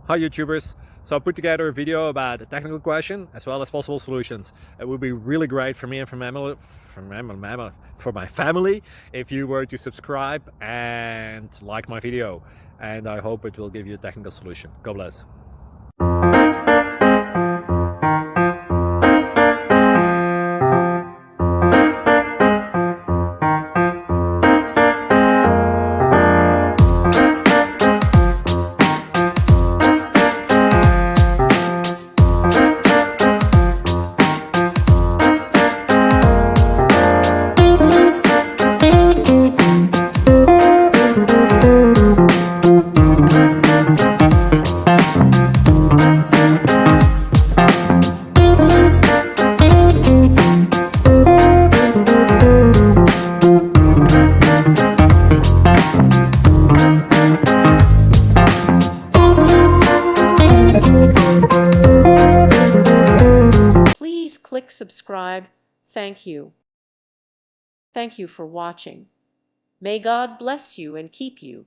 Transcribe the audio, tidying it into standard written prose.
Hi YouTubers! So I put together a video about a technical question as well as possible solutions. It would be really great for me and for my family if you were to subscribe and like my video, and I hope it will give you a technical solution. God bless. Please click subscribe. Thank you. Thank you for watching. May God bless you and keep you.